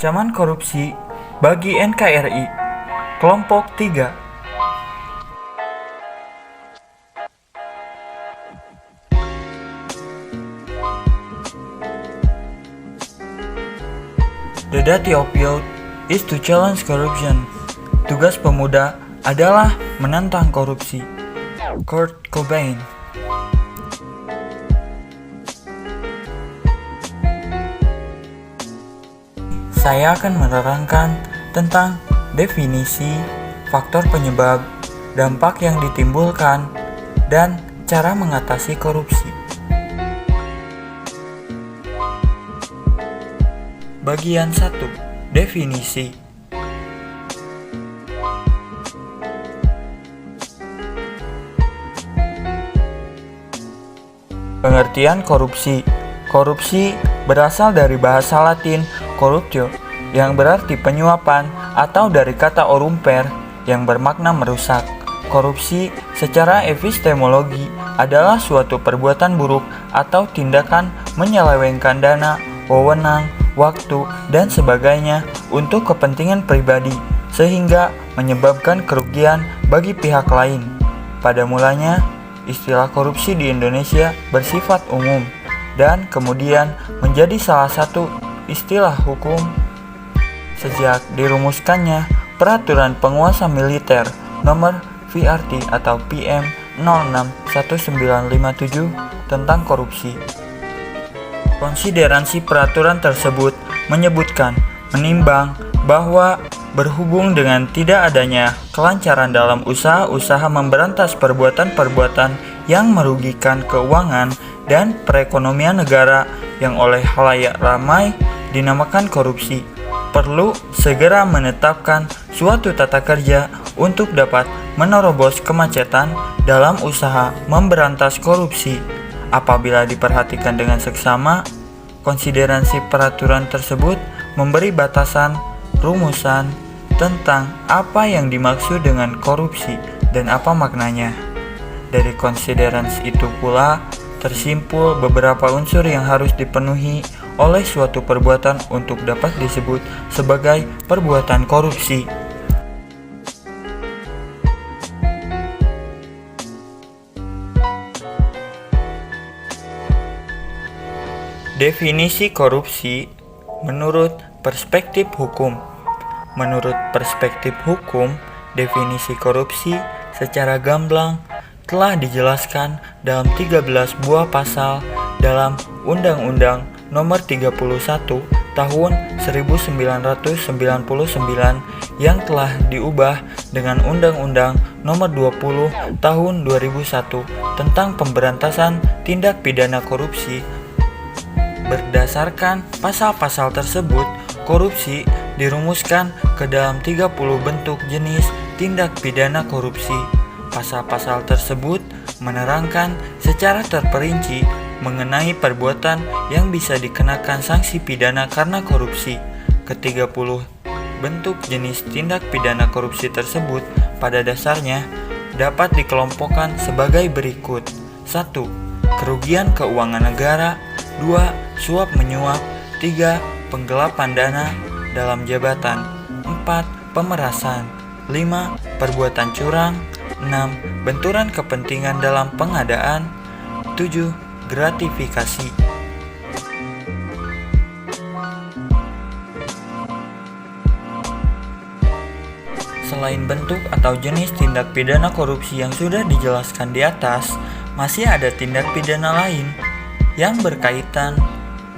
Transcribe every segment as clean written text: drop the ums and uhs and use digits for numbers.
Ancaman korupsi bagi NKRI. Kelompok 3. The duty of youth is to challenge corruption. Tugas pemuda adalah menentang korupsi. Kurt Cobain. Saya akan menerangkan tentang definisi, faktor penyebab, dampak yang ditimbulkan, dan cara mengatasi korupsi. Bagian 1. Definisi. Pengertian korupsi. Korupsi berasal dari bahasa Latin corruptio yang berarti penyuapan atau dari kata orumper yang bermakna merusak. Korupsi secara epistemologi adalah suatu perbuatan buruk atau tindakan menyelewengkan dana, wewenang, waktu, dan sebagainya untuk kepentingan pribadi sehingga menyebabkan kerugian bagi pihak lain. Pada mulanya, istilah korupsi di Indonesia bersifat umum dan kemudian menjadi salah satu istilah hukum sejak dirumuskannya Peraturan Penguasa Militer Nomor VRT atau PM 061957 tentang korupsi. Konsideransi peraturan tersebut menyebutkan menimbang bahwa berhubung dengan tidak adanya kelancaran dalam usaha-usaha memberantas perbuatan-perbuatan yang merugikan keuangan dan perekonomian negara yang oleh khalayak ramai dinamakan korupsi, perlu segera menetapkan suatu tata kerja untuk dapat menerobos kemacetan dalam usaha memberantas korupsi. Apabila diperhatikan dengan seksama, konsideransi peraturan tersebut memberi batasan, rumusan tentang apa yang dimaksud dengan korupsi dan apa maknanya. Dari konsideransi itu pula tersimpul beberapa unsur yang harus dipenuhi oleh suatu perbuatan untuk dapat disebut sebagai perbuatan korupsi. Definisi korupsi menurut perspektif hukum. Menurut perspektif hukum, definisi korupsi secara gamblang telah dijelaskan dalam 13 buah pasal dalam Undang-Undang Nomor 31 Tahun 1999 yang telah diubah dengan Undang-Undang Nomor 20 Tahun 2001 tentang pemberantasan tindak pidana korupsi. Berdasarkan pasal-pasal tersebut, korupsi dirumuskan ke dalam 30 bentuk jenis tindak pidana korupsi. Pasal-pasal tersebut menerangkan secara terperinci mengenai perbuatan yang bisa dikenakan sanksi pidana karena korupsi. Ke-30 bentuk jenis tindak pidana korupsi tersebut pada dasarnya dapat dikelompokkan sebagai berikut. 1. Kerugian keuangan negara. 2. Suap menyuap. 3. Penggelapan dana dalam jabatan. 4. Pemerasan. 5. Perbuatan curang. 6. Benturan kepentingan dalam pengadaan. 7. Gratifikasi. Selain bentuk atau jenis tindak pidana korupsi yang sudah dijelaskan di atas, masih ada tindak pidana lain yang berkaitan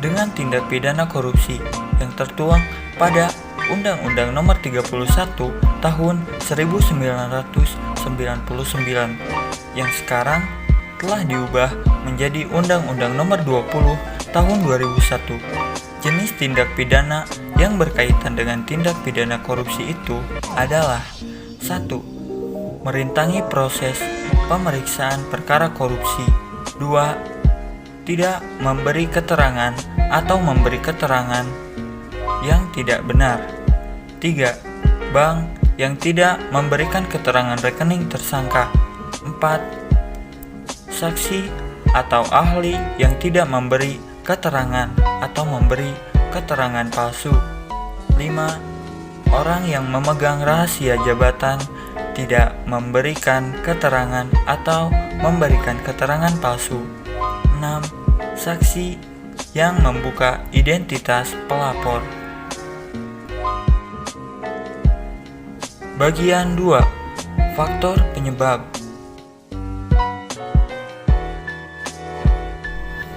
dengan tindak pidana korupsi yang tertuang pada Undang-Undang Nomor 31 Tahun 1999 yang sekarang telah diubah menjadi Undang-Undang Nomor 20 Tahun 2001. Jenis tindak pidana yang berkaitan dengan tindak pidana korupsi itu adalah 1. Merintangi proses pemeriksaan perkara korupsi. 2. Tidak memberi keterangan atau memberi keterangan yang tidak benar. 3. Bank yang tidak memberikan keterangan rekening tersangka. 4. Saksi atau ahli yang tidak memberi keterangan atau memberi keterangan palsu. 5. 5. Orang yang memegang rahasia jabatan tidak memberikan keterangan atau memberikan keterangan palsu. 6. Saksi yang membuka identitas pelapor. Bagian 2. Faktor penyebab.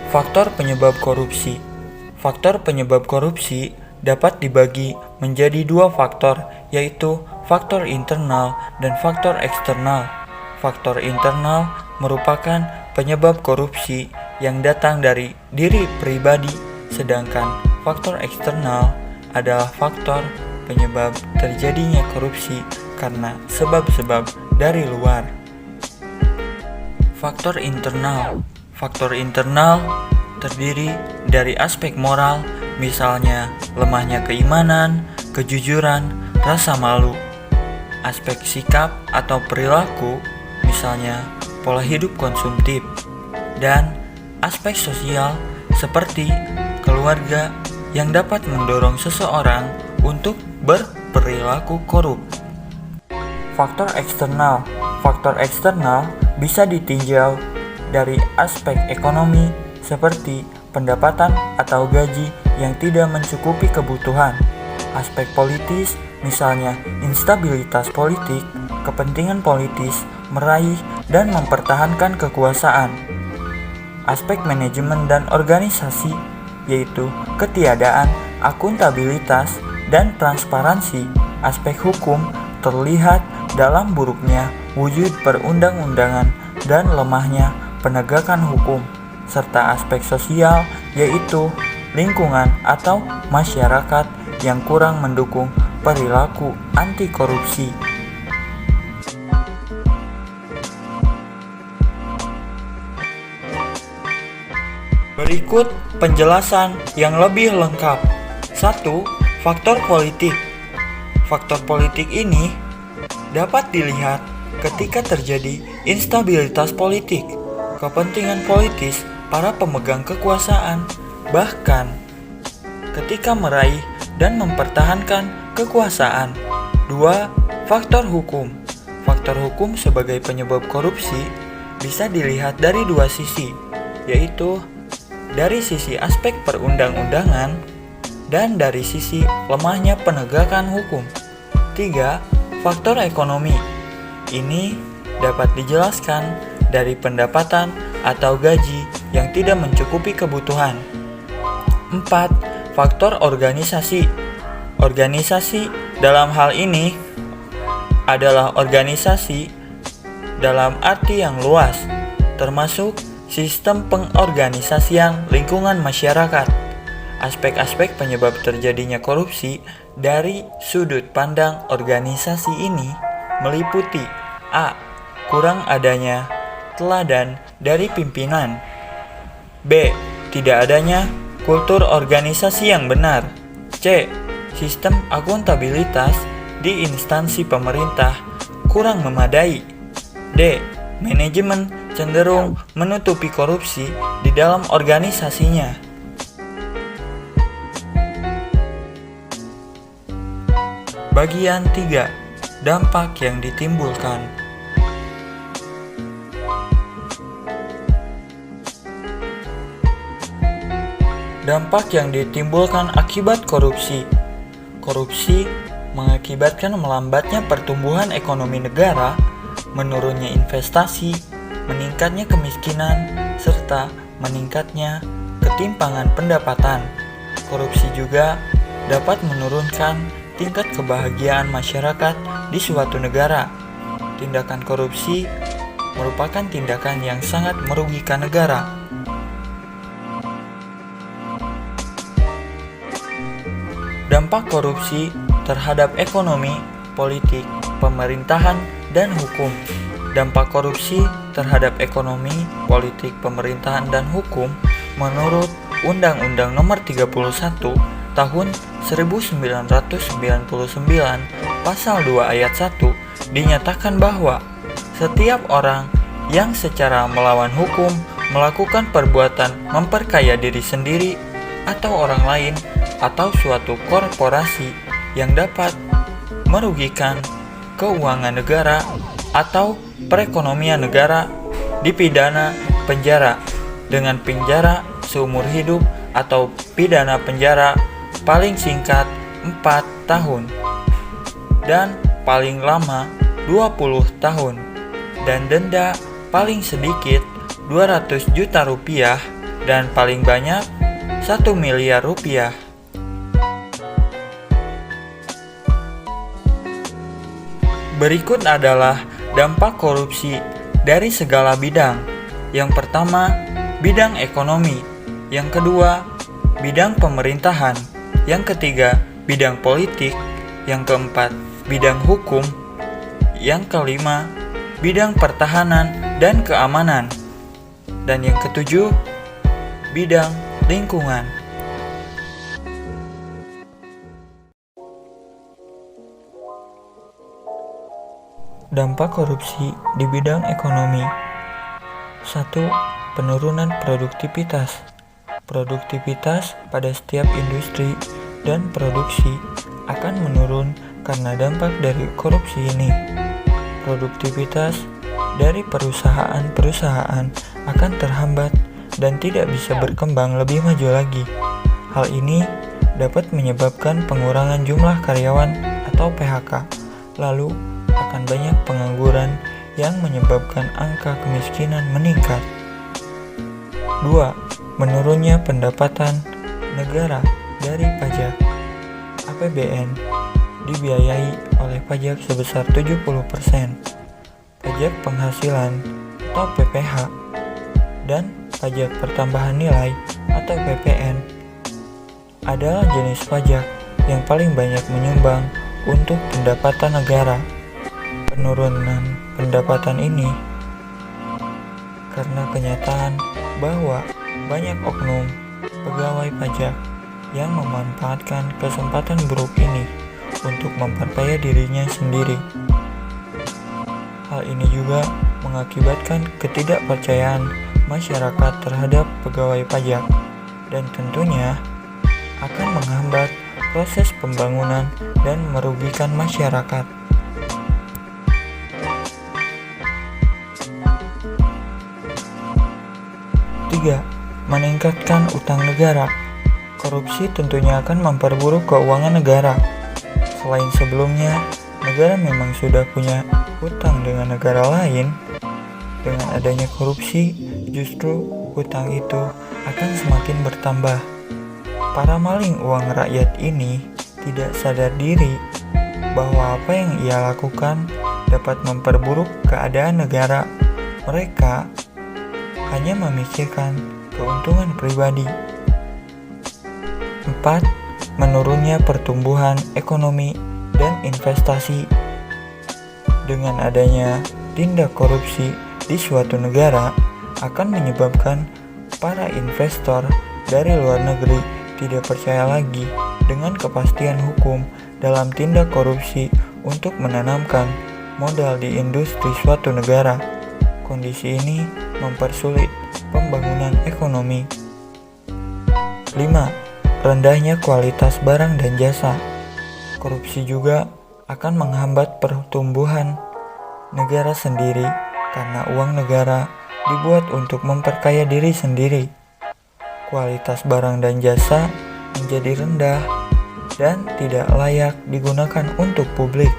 Faktor penyebab korupsi. Faktor penyebab korupsi dapat dibagi menjadi dua faktor, yaitu faktor internal dan faktor eksternal. Faktor internal merupakan penyebab korupsi yang datang dari diri pribadi, sedangkan faktor eksternal adalah faktor penyebab terjadinya korupsi karena sebab-sebab dari luar. Faktor internal. Faktor internal terdiri dari aspek moral, misalnya lemahnya keimanan, kejujuran, rasa malu. Aspek sikap atau perilaku, misalnya pola hidup konsumtif. Dan aspek sosial seperti keluarga yang dapat mendorong seseorang untuk berperilaku korup. Faktor eksternal. Faktor eksternal bisa ditinjau dari aspek ekonomi seperti pendapatan atau gaji yang tidak mencukupi kebutuhan. Aspek politis, misalnya instabilitas politik, kepentingan politis, meraih dan mempertahankan kekuasaan. Aspek manajemen dan organisasi, yaitu ketiadaan akuntabilitas dan transparansi. Aspek hukum terlihat dalam buruknya wujud perundang-undangan dan lemahnya penegakan hukum, serta aspek sosial, yaitu lingkungan atau masyarakat yang kurang mendukung perilaku anti korupsi. Berikut penjelasan yang lebih lengkap. 1. Faktor politik. Faktor politik ini dapat dilihat ketika terjadi instabilitas politik, kepentingan politis para pemegang kekuasaan, bahkan ketika meraih dan mempertahankan kekuasaan. 2. Faktor hukum. Faktor hukum sebagai penyebab korupsi bisa dilihat dari dua sisi, yaitu dari sisi aspek perundang-undangan dan dari sisi lemahnya penegakan hukum. 3. Faktor ekonomi. Ini dapat dijelaskan dari pendapatan atau gaji yang tidak mencukupi kebutuhan. 4. Faktor organisasi. Organisasi dalam hal ini adalah organisasi dalam arti yang luas, termasuk sistem pengorganisasian lingkungan masyarakat. Aspek-aspek penyebab terjadinya korupsi dari sudut pandang organisasi ini meliputi: A. Kurang adanya teladan dari pimpinan. B. Tidak adanya kultur organisasi yang benar. C. Sistem akuntabilitas di instansi pemerintah kurang memadai. D. Manajemen cenderung menutupi korupsi di dalam organisasinya. Bagian 3. Dampak yang ditimbulkan. Dampak yang ditimbulkan akibat korupsi. Korupsi mengakibatkan melambatnya pertumbuhan ekonomi negara, menurunnya investasi, meningkatnya kemiskinan, serta meningkatnya ketimpangan pendapatan. Korupsi juga dapat menurunkan tingkat kebahagiaan masyarakat di suatu negara. Tindakan korupsi merupakan tindakan yang sangat merugikan negara. Dampak korupsi terhadap ekonomi, politik, pemerintahan, dan hukum. Dampak korupsi terhadap ekonomi, politik, pemerintahan, dan hukum menurut Undang-Undang Nomor 31 Tahun 1999 Pasal 2 Ayat 1 dinyatakan bahwa setiap orang yang secara melawan hukum melakukan perbuatan memperkaya diri sendiri atau orang lain atau suatu korporasi yang dapat merugikan keuangan negara atau perekonomian negara dipidana penjara dengan penjara seumur hidup atau pidana penjara paling singkat 4 tahun dan paling lama 20 tahun dan denda paling sedikit 200 juta rupiah dan paling banyak 1 miliar rupiah. Berikut adalah dampak korupsi dari segala bidang. Yang pertama, bidang ekonomi. Yang kedua, bidang pemerintahan. Yang ketiga, bidang politik. Yang keempat, bidang hukum. Yang kelima, bidang pertahanan dan keamanan. Dan yang ketujuh, bidang lingkungan. Dampak korupsi di bidang ekonomi. 1. Penurunan produktivitas. Produktivitas pada setiap industri dan produksi akan menurun karena dampak dari korupsi ini. Produktivitas dari perusahaan-perusahaan akan terhambat dan tidak bisa berkembang lebih maju lagi. Hal ini dapat menyebabkan pengurangan jumlah karyawan atau PHK. Lalu akan banyak pengangguran yang menyebabkan angka kemiskinan meningkat. 2. Menurunnya pendapatan negara dari pajak. APBN dibiayai oleh pajak sebesar 70%, pajak penghasilan atau PPH, dan pajak pertambahan nilai atau PPN adalah jenis pajak yang paling banyak menyumbang untuk pendapatan negara. Penurunan pendapatan ini karena kenyataan bahwa banyak oknum pegawai pajak yang memanfaatkan kesempatan buruk ini untuk memperkaya dirinya sendiri. Hal ini juga mengakibatkan ketidakpercayaan masyarakat terhadap pegawai pajak dan tentunya akan menghambat proses pembangunan dan merugikan masyarakat. 3. Meningkatkan utang negara. Korupsi tentunya akan memperburuk keuangan negara. Selain sebelumnya, negara memang sudah punya hutang dengan negara lain. Dengan adanya korupsi, justru hutang itu akan semakin bertambah. Para maling uang rakyat ini tidak sadar diri bahwa apa yang ia lakukan dapat memperburuk keadaan negara. Mereka hanya memikirkan keuntungan pribadi. 4. Menurunnya pertumbuhan ekonomi dan investasi. Dengan adanya tindak korupsi di suatu negara akan menyebabkan para investor dari luar negeri tidak percaya lagi dengan kepastian hukum dalam tindak korupsi untuk menanamkan modal di industri suatu negara. Kondisi ini mempersulit pembangunan ekonomi. 5. Rendahnya kualitas barang dan jasa. Korupsi juga akan menghambat pertumbuhan negara sendiri karena uang negara dibuat untuk memperkaya diri sendiri. Kualitas barang dan jasa menjadi rendah dan tidak layak digunakan untuk publik.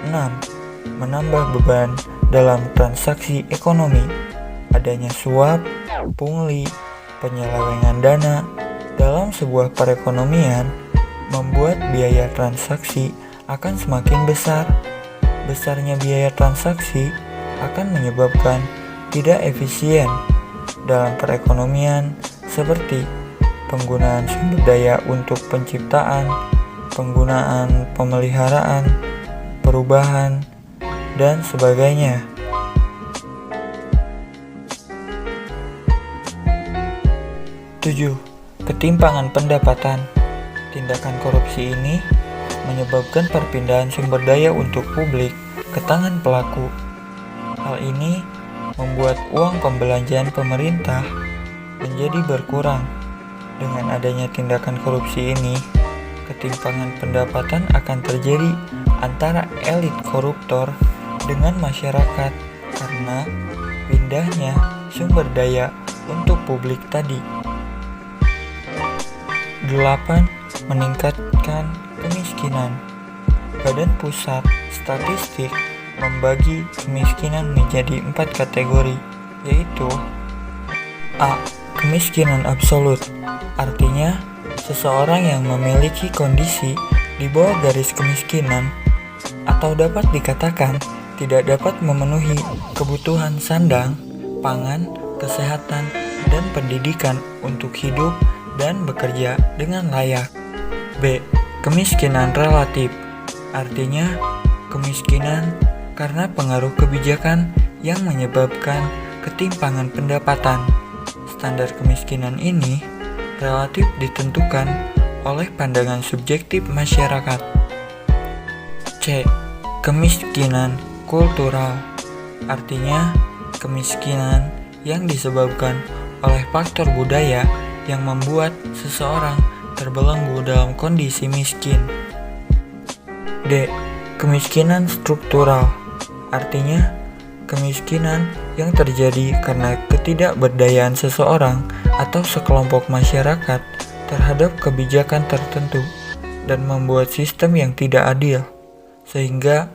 6. Menambah beban dalam transaksi ekonomi. Adanya suap, pungli, penyelewengan dana dalam sebuah perekonomian membuat biaya transaksi akan semakin besar. Besarnya biaya transaksi akan menyebabkan tidak efisien dalam perekonomian seperti penggunaan sumber daya untuk penciptaan, penggunaan pemeliharaan, perubahan, dan sebagainya. 7. Ketimpangan pendapatan. Tindakan korupsi ini menyebabkan perpindahan sumber daya untuk publik ke tangan pelaku. Hal ini membuat uang pembelanjaan pemerintah menjadi berkurang. Dengan adanya tindakan korupsi ini, ketimpangan pendapatan akan terjadi antara elit koruptor dengan masyarakat karena pindahnya sumber daya untuk publik tadi. 8. Meningkatkan kemiskinan. Badan Pusat Statistik membagi kemiskinan menjadi 4 kategori, yaitu A. Kemiskinan absolut, artinya seseorang yang memiliki kondisi di bawah garis kemiskinan atau dapat dikatakan tidak dapat memenuhi kebutuhan sandang, pangan, kesehatan, dan pendidikan untuk hidup dan bekerja dengan layak. B. Kemiskinan relatif, artinya kemiskinan karena pengaruh kebijakan yang menyebabkan ketimpangan pendapatan. Standar kemiskinan ini relatif ditentukan oleh pandangan subjektif masyarakat. C. Kemiskinan kultural, artinya kemiskinan yang disebabkan oleh faktor budaya yang membuat seseorang terbelenggu dalam kondisi miskin. D. Kemiskinan struktural, artinya kemiskinan yang terjadi karena ketidakberdayaan seseorang atau sekelompok masyarakat terhadap kebijakan tertentu dan membuat sistem yang tidak adil, sehingga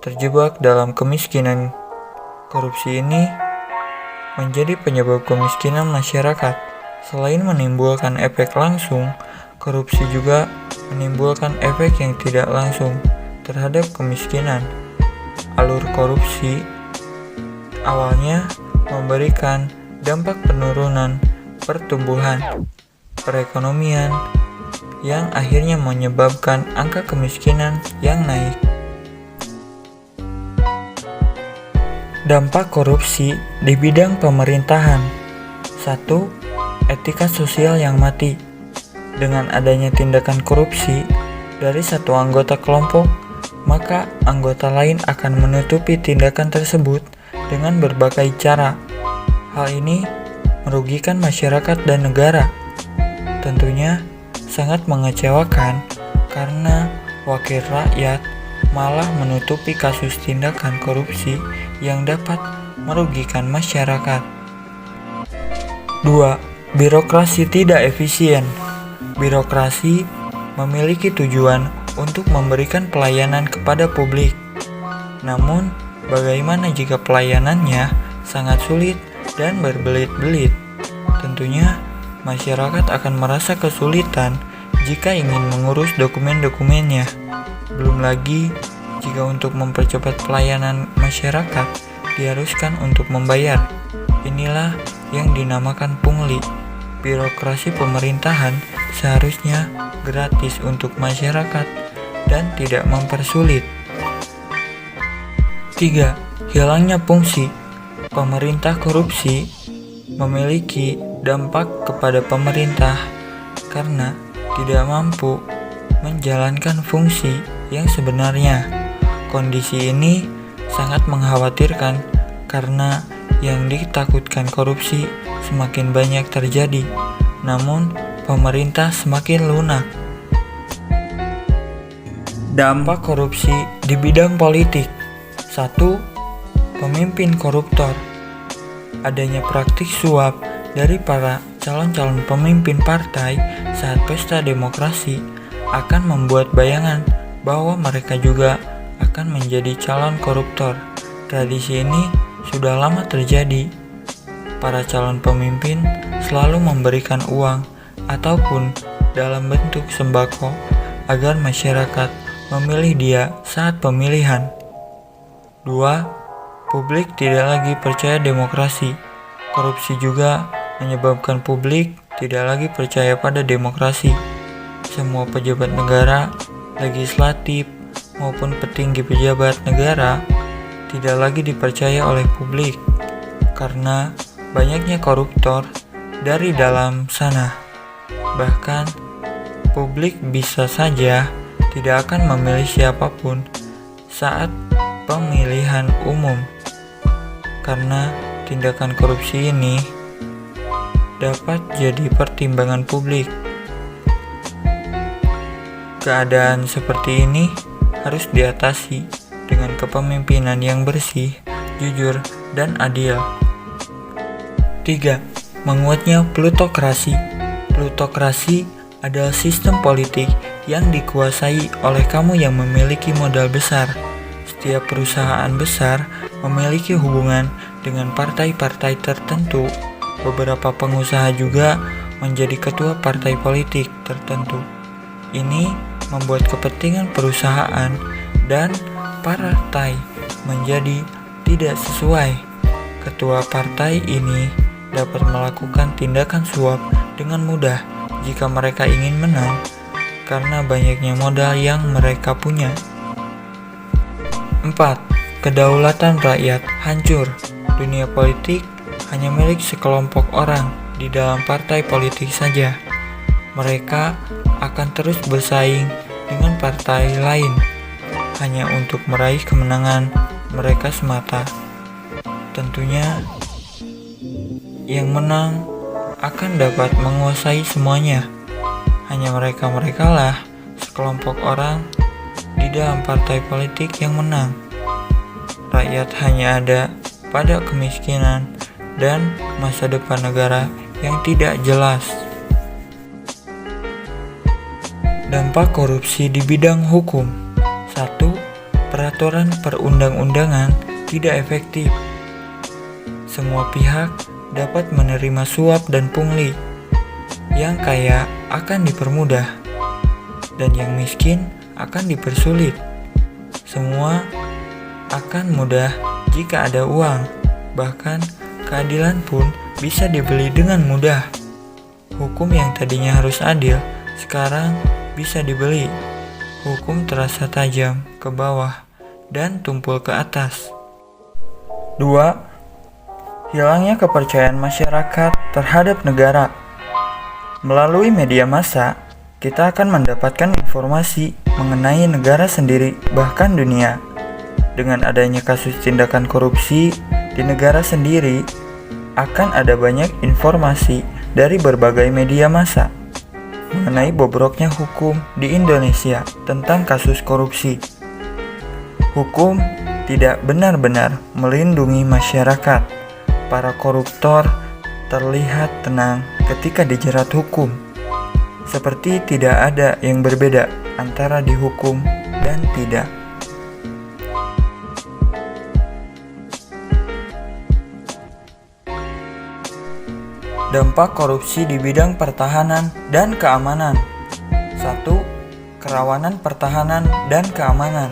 terjebak dalam kemiskinan. Korupsi ini menjadi penyebab kemiskinan masyarakat. Selain menimbulkan efek langsung, korupsi juga menimbulkan efek yang tidak langsung terhadap kemiskinan. Alur korupsi awalnya memberikan dampak penurunan pertumbuhan perekonomian yang akhirnya menyebabkan angka kemiskinan yang naik. Dampak korupsi di bidang pemerintahan. 1. Etika sosial yang mati. Dengan adanya tindakan korupsi dari satu anggota kelompok, maka anggota lain akan menutupi tindakan tersebut dengan berbagai cara. Hal ini merugikan masyarakat dan negara. Tentunya sangat mengecewakan karena wakil rakyat malah menutupi kasus tindakan korupsi yang dapat merugikan masyarakat. 2. Birokrasi tidak efisien. Birokrasi memiliki tujuan untuk memberikan pelayanan kepada publik. Namun, bagaimana jika pelayanannya sangat sulit dan berbelit-belit? Tentunya, masyarakat akan merasa kesulitan jika ingin mengurus dokumen-dokumennya. Belum lagi, jika untuk mempercepat pelayanan masyarakat diharuskan untuk membayar. Inilah yang dinamakan pungli. Birokrasi pemerintahan seharusnya gratis untuk masyarakat dan tidak mempersulit. 3. Hilangnya fungsi. Pemerintah korupsi memiliki dampak kepada pemerintah karena tidak mampu menjalankan fungsi yang sebenarnya. Kondisi ini sangat mengkhawatirkan karena yang ditakutkan korupsi semakin banyak terjadi, namun pemerintah semakin lunak. Dampak korupsi di bidang politik. 1. Pemimpin koruptor. Adanya praktik suap dari para calon-calon pemimpin partai saat pesta demokrasi akan membuat bayangan bahwa mereka juga akan menjadi calon koruptor. Tradisi ini sudah lama terjadi. Para calon pemimpin selalu memberikan uang ataupun dalam bentuk sembako agar masyarakat memilih dia saat pemilihan. 2. Publik tidak lagi percaya demokrasi. Korupsi juga menyebabkan publik tidak lagi percaya pada demokrasi. Semua pejabat negara, legislatif, maupun petinggi pejabat negara tidak lagi dipercaya oleh publik karena banyaknya koruptor dari dalam sana. Bahkan, publik bisa saja tidak akan memilih siapapun saat pemilihan umum karena tindakan korupsi ini dapat jadi pertimbangan publik. Keadaan seperti ini harus diatasi dengan kepemimpinan yang bersih, jujur, dan adil. 3. Menguatnya plutokrasi. Plutokrasi adalah sistem politik yang dikuasai oleh kamu yang memiliki modal besar. Setiap perusahaan besar memiliki hubungan dengan partai-partai tertentu. Beberapa pengusaha juga menjadi ketua partai politik tertentu. Ini membuat kepentingan perusahaan dan partai menjadi tidak sesuai. Ketua partai ini dapat melakukan tindakan suap dengan mudah jika mereka ingin menang karena banyaknya modal yang mereka punya. 4. Kedaulatan rakyat hancur. Dunia politik hanya milik sekelompok orang di dalam partai politik saja. Mereka akan terus bersaing dengan partai lain hanya untuk meraih kemenangan mereka semata. Tentunya yang menang akan dapat menguasai semuanya. Hanya mereka-merekalah sekelompok orang di dalam partai politik yang menang. Rakyat hanya ada pada kemiskinan dan masa depan negara yang tidak jelas. Dampak korupsi di bidang hukum. 1. Peraturan perundang-undangan tidak efektif. Semua pihak dapat menerima suap dan pungli. Yang kaya akan dipermudah dan yang miskin akan dipersulit. Semua akan mudah jika ada uang. Bahkan keadilan pun bisa dibeli dengan mudah. Hukum yang tadinya harus adil sekarang bisa dibeli. Hukum terasa tajam ke bawah dan tumpul ke atas. 2. Hilangnya kepercayaan masyarakat terhadap negara. Melalui media massa, kita akan mendapatkan informasi mengenai negara sendiri, bahkan dunia. Dengan adanya kasus tindakan korupsi di negara sendiri, akan ada banyak informasi dari berbagai media massa mengenai bobroknya hukum di Indonesia tentang kasus korupsi. Hukum tidak benar-benar melindungi masyarakat. Para koruptor terlihat tenang ketika dijerat hukum, seperti tidak ada yang berbeda antara dihukum dan tidak. Dampak korupsi di bidang pertahanan dan keamanan. 1. Kerawanan pertahanan dan keamanan.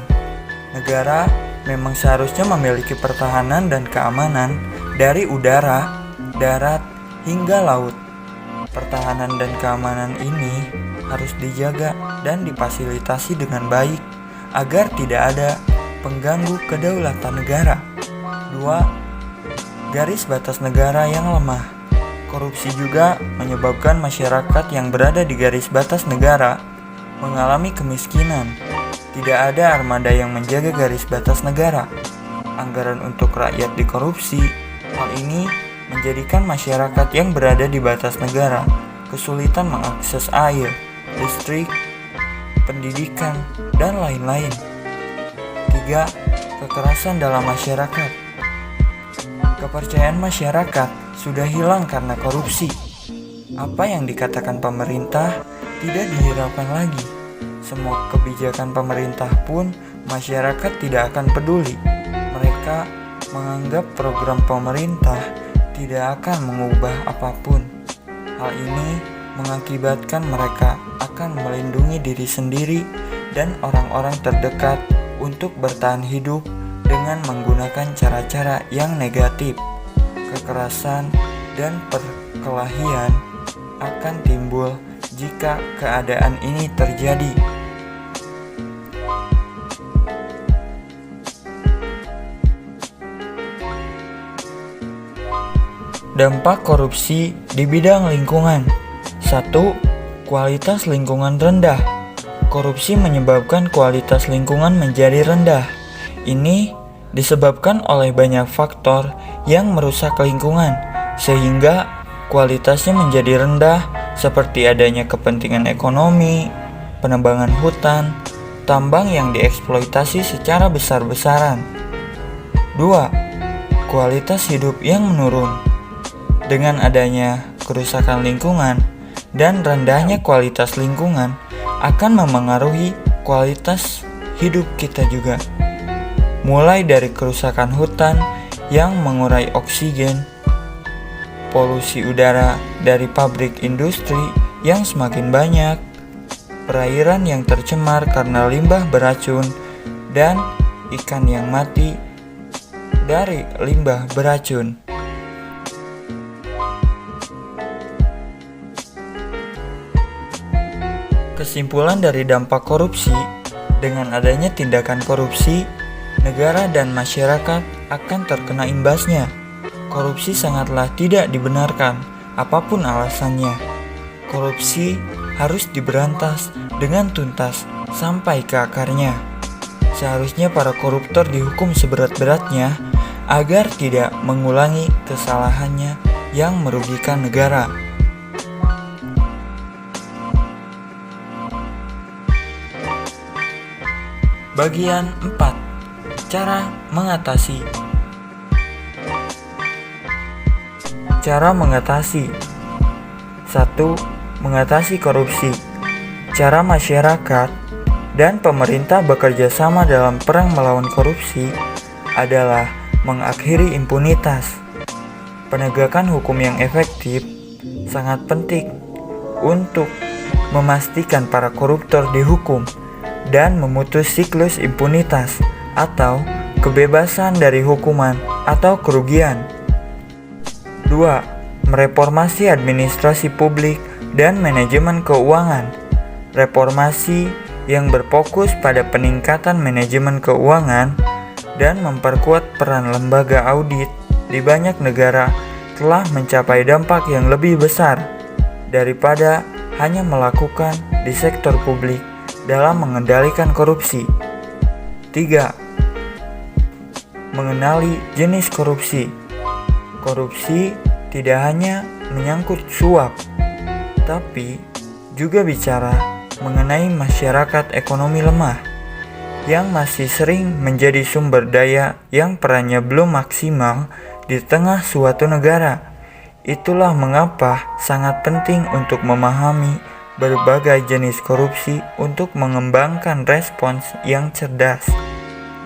Negara memang seharusnya memiliki pertahanan dan keamanan dari udara, darat, hingga laut. Pertahanan dan keamanan ini harus dijaga dan difasilitasi dengan baik agar tidak ada pengganggu kedaulatan negara. 2. Garis batas negara yang lemah. Korupsi juga menyebabkan masyarakat yang berada di garis batas negara mengalami kemiskinan. Tidak ada armada yang menjaga garis batas negara. Anggaran untuk rakyat dikorupsi. Hal ini menjadikan masyarakat yang berada di batas negara kesulitan mengakses air, listrik, pendidikan, dan lain-lain. 3. Kekerasan dalam masyarakat. Kepercayaan masyarakat sudah hilang karena korupsi. Apa yang dikatakan pemerintah tidak dihiraukan lagi. Semua kebijakan pemerintah pun masyarakat tidak akan peduli. Mereka menganggap program pemerintah tidak akan mengubah apapun. Hal ini mengakibatkan mereka akan melindungi diri sendiri dan orang-orang terdekat untuk bertahan hidup dengan menggunakan cara-cara yang negatif. Kekerasan dan perkelahian akan timbul jika keadaan ini terjadi. Dampak korupsi di bidang lingkungan. 1. Kualitas lingkungan rendah. Korupsi menyebabkan kualitas lingkungan menjadi rendah. Ini disebabkan oleh banyak faktor yang merusak lingkungan, sehingga kualitasnya menjadi rendah, seperti adanya kepentingan ekonomi, penebangan hutan, tambang yang dieksploitasi secara besar-besaran. 2. Kualitas hidup yang menurun. Dengan adanya kerusakan lingkungan dan rendahnya kualitas lingkungan akan memengaruhi kualitas hidup kita juga. Mulai dari kerusakan hutan yang mengurai oksigen, polusi udara dari pabrik industri yang semakin banyak, perairan yang tercemar karena limbah beracun, dan ikan yang mati dari limbah beracun. Kesimpulan dari dampak korupsi, dengan adanya tindakan korupsi, negara dan masyarakat akan terkena imbasnya. Korupsi sangatlah tidak dibenarkan, apapun alasannya. Korupsi harus diberantas dengan tuntas sampai ke akarnya. Seharusnya para koruptor dihukum seberat-beratnya agar tidak mengulangi kesalahannya yang merugikan negara. Bagian 4. Cara mengatasi. Cara mengatasi. 1. Mengatasi korupsi. Cara masyarakat dan pemerintah bekerja sama dalam perang melawan korupsi adalah mengakhiri impunitas. Penegakan hukum yang efektif sangat penting untuk memastikan para koruptor dihukum dan memutus siklus impunitas atau kebebasan dari hukuman atau kerugian. 2. Mereformasi administrasi publik dan manajemen keuangan. Reformasi yang berfokus pada peningkatan manajemen keuangan dan memperkuat peran lembaga audit di banyak negara telah mencapai dampak yang lebih besar daripada hanya melakukan di sektor publik dalam mengendalikan korupsi. 3. Mengenali jenis korupsi. Korupsi tidak hanya menyangkut suap, tapi juga bicara mengenai masyarakat ekonomi lemah yang masih sering menjadi sumber daya yang perannya belum maksimal di tengah suatu negara. Itulah mengapa sangat penting untuk memahami berbagai jenis korupsi untuk mengembangkan respons yang cerdas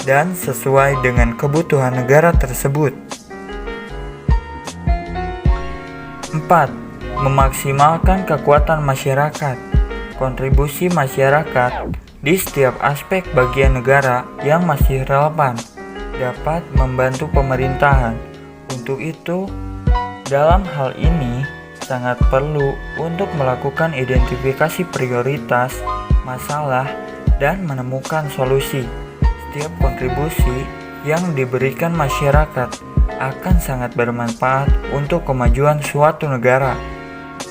dan sesuai dengan kebutuhan negara tersebut. 4. Memaksimalkan kekuatan masyarakat. Kontribusi masyarakat di setiap aspek bagian negara yang masih relevan dapat membantu pemerintahan. Untuk itu, dalam hal ini sangat perlu untuk melakukan identifikasi prioritas, masalah, dan menemukan solusi. Setiap kontribusi yang diberikan masyarakat akan sangat bermanfaat untuk kemajuan suatu negara,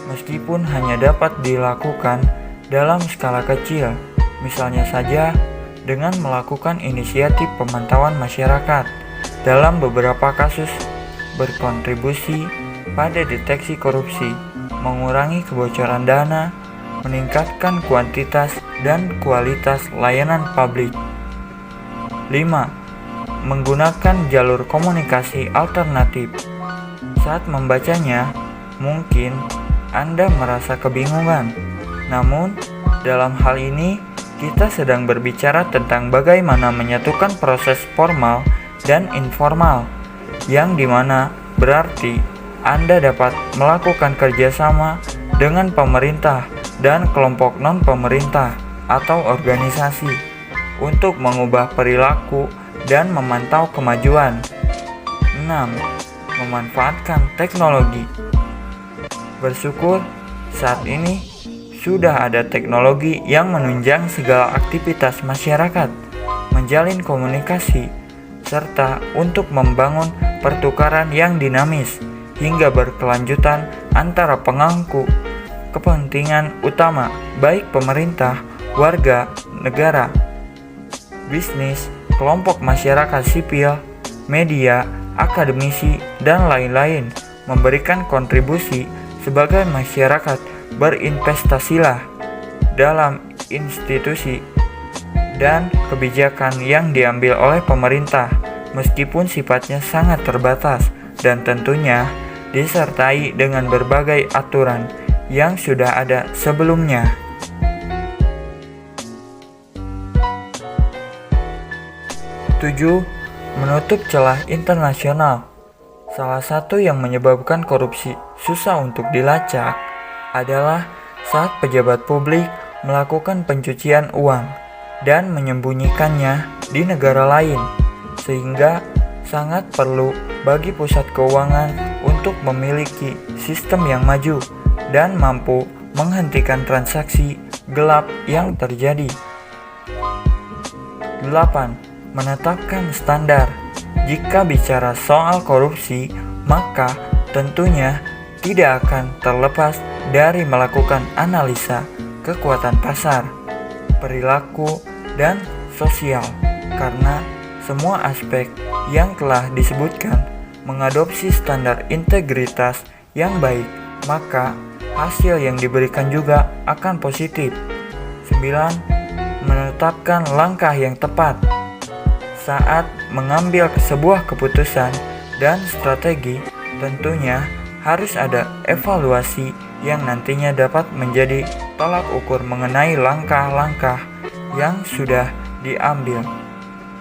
meskipun hanya dapat dilakukan dalam skala kecil, misalnya saja dengan melakukan inisiatif pemantauan masyarakat dalam beberapa kasus berkontribusi pada deteksi korupsi, mengurangi kebocoran dana, meningkatkan kuantitas dan kualitas layanan publik. 5. Menggunakan jalur komunikasi alternatif. Saat membacanya, mungkin Anda merasa kebingungan. Namun, dalam hal ini, kita sedang berbicara tentang bagaimana menyatukan proses formal dan informal, yang dimana berarti Anda dapat melakukan kerjasama dengan pemerintah dan kelompok non-pemerintah atau organisasi untuk mengubah perilaku dan memantau kemajuan. 6. Memanfaatkan teknologi. Bersyukur saat ini sudah ada teknologi yang menunjang segala aktivitas masyarakat, menjalin komunikasi, serta untuk membangun pertukaran yang dinamis hingga berkelanjutan antara pemangku kepentingan utama, baik pemerintah, warga, negara, bisnis, kelompok masyarakat sipil, media, akademisi, dan lain-lain. Memberikan kontribusi sebagai masyarakat, berinvestasilah dalam institusi dan kebijakan yang diambil oleh pemerintah, meskipun sifatnya sangat terbatas dan tentunya disertai dengan berbagai aturan yang sudah ada sebelumnya. 7. Menutup celah internasional. Salah satu yang menyebabkan korupsi susah untuk dilacak adalah saat pejabat publik melakukan pencucian uang dan menyembunyikannya di negara lain, sehingga sangat perlu bagi pusat keuangan untuk memiliki sistem yang maju dan mampu menghentikan transaksi gelap yang terjadi. 8. Menetapkan standar. Jika bicara soal korupsi, maka tentunya tidak akan terlepas dari melakukan analisa kekuatan pasar, perilaku, dan sosial, karena semua aspek yang telah disebutkan mengadopsi standar integritas yang baik, maka hasil yang diberikan juga akan positif. 9. Menetapkan langkah yang tepat. Saat mengambil sebuah keputusan dan strategi, tentunya harus ada evaluasi yang nantinya dapat menjadi tolak ukur mengenai langkah-langkah yang sudah diambil.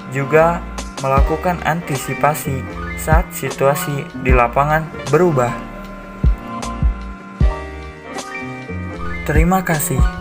Juga melakukan antisipasi saat situasi di lapangan berubah. Terima kasih.